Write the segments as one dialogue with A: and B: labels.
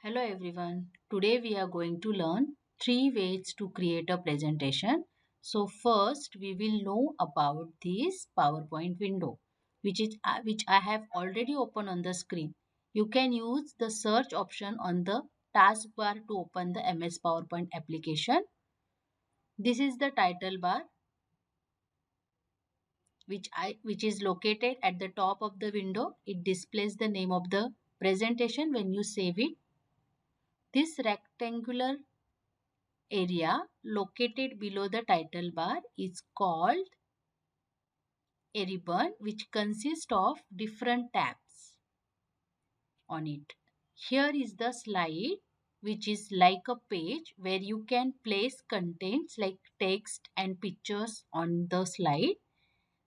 A: Hello everyone. Today we are going to learn three ways to create a presentation. So first we will know about this PowerPoint window which I have already opened on the screen. You can use the search option on the taskbar to open the MS PowerPoint application. This is the title bar which is located at the top of the window. It displays the name of the presentation when you save it. This rectangular area located below the title bar is called a ribbon, which consists of different tabs on it. Here is the slide, which is like a page where you can place contents like text and pictures on the slide.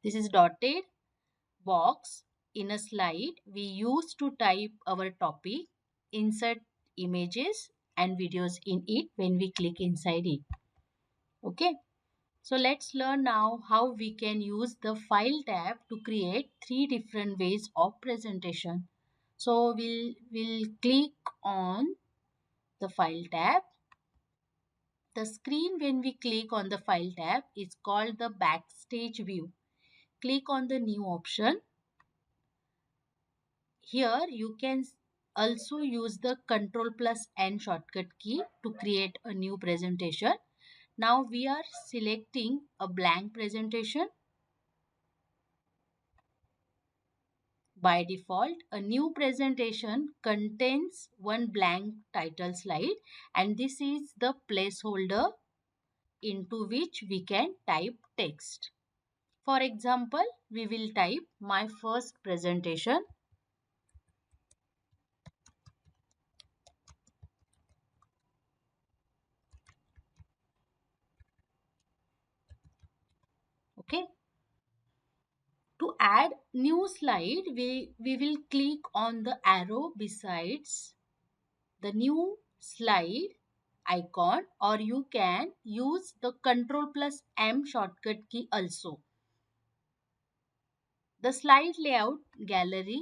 A: This is dotted box in a slide we use to type our topic, insert images and videos in it when we click inside it. Okay. So let's learn now how we can use the file tab to create three different ways of presentation. So we'll click on the file tab. The screen when we click on the file tab is called the backstage view. Click on the new option. Here you can also use the Ctrl+N shortcut key to create a new presentation. Now we are selecting a blank presentation. By default, a new presentation contains one blank title slide, and this is the placeholder into which we can type text. For example, we will type my first presentation. Okay. To add new slide, we will click on the arrow besides the new slide icon, or you can use the Ctrl+M shortcut key also. The slide layout gallery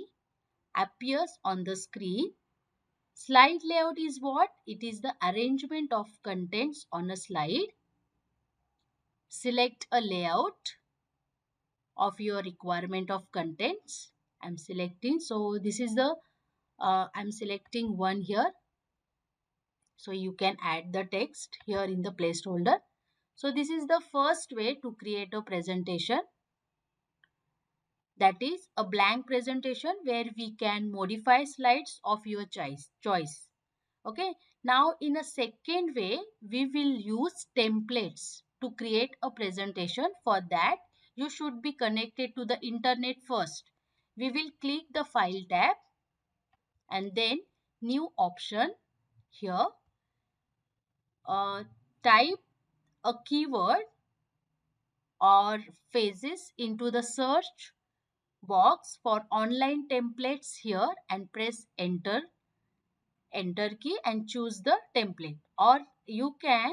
A: appears on the screen. Slide layout is what? It is the arrangement of contents on a slide. Select a layout of your requirement of contents. I'm selecting. So this is the, I'm selecting one here. So you can add the text here in the placeholder. So this is the first way to create a presentation. That is a blank presentation where we can modify slides of your choice. Okay. Now in a second way, we will use templates to create a presentation. For that, you should be connected to the internet first. We will click the file tab and then new option here. Type a keyword or phrases into the search box for online templates here and press enter key and choose the template, or you can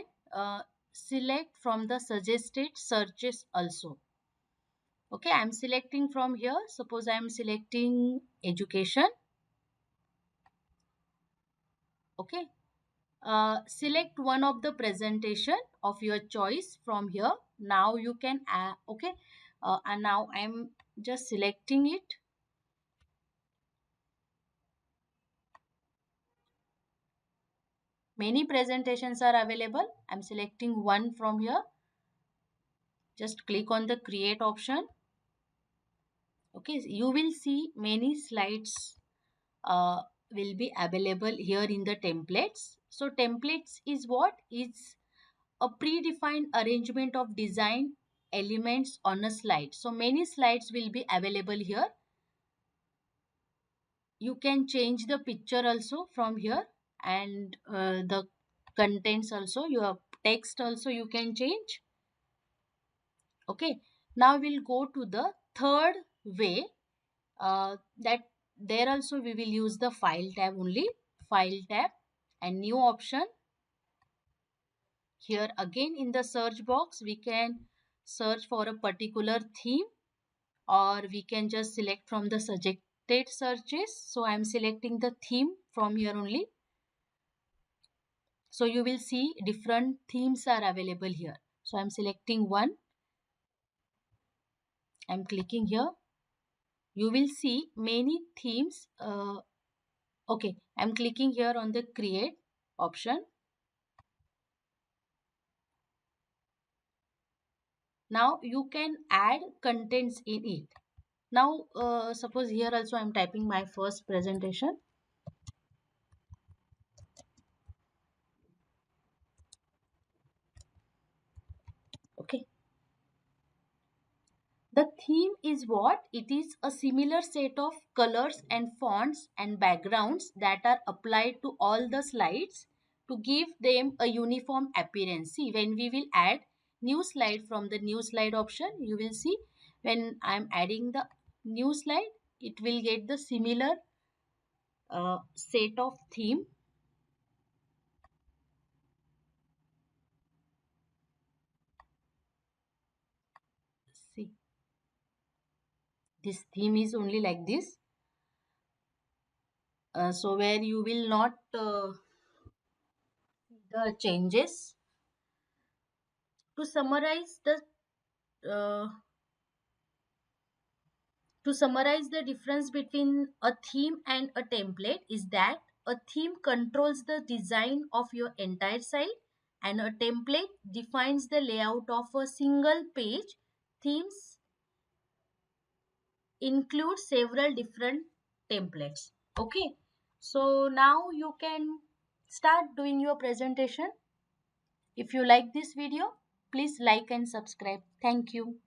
A: select from the suggested searches also. Okay, I'm selecting from here. Suppose I'm selecting education. Okay, select one of the presentation of your choice from here. Now you can okay, and now I'm just selecting it. Many presentations are available. I'm selecting one from here. Just click on the create option. Okay, you will see many slides will be available here in the templates. So templates is what? It's a predefined arrangement of design elements on a slide. So many slides will be available here. You can change the picture also from here, and the contents also, your text also you can change. Okay, now we'll go to the third way, that there also we will use the file tab only. File tab and new option. Here again in the search box we can search for a particular theme, or we can just select from the suggested searches. So I am selecting the theme from here only. So you will see different themes are available here. So I'm selecting one. I'm clicking here. You will see many themes. Okay, I'm clicking here on the create option. Now you can add contents in it. Now suppose here also I'm typing my first presentation. Okay. The theme is what? It is a similar set of colors and fonts and backgrounds that are applied to all the slides to give them a uniform appearance. See, when we will add new slide from the new slide option, you will see when I am adding the new slide, it will get the similar set of theme. See, this theme is only like this. So where you will not see the changes. To summarize the uh, to summarize the difference between a theme and a template is that a theme controls the design of your entire site and a template defines the layout of a single page. Themes include several different templates. Okay, so now you can start doing your presentation. If you like this video, please like and subscribe. Thank you.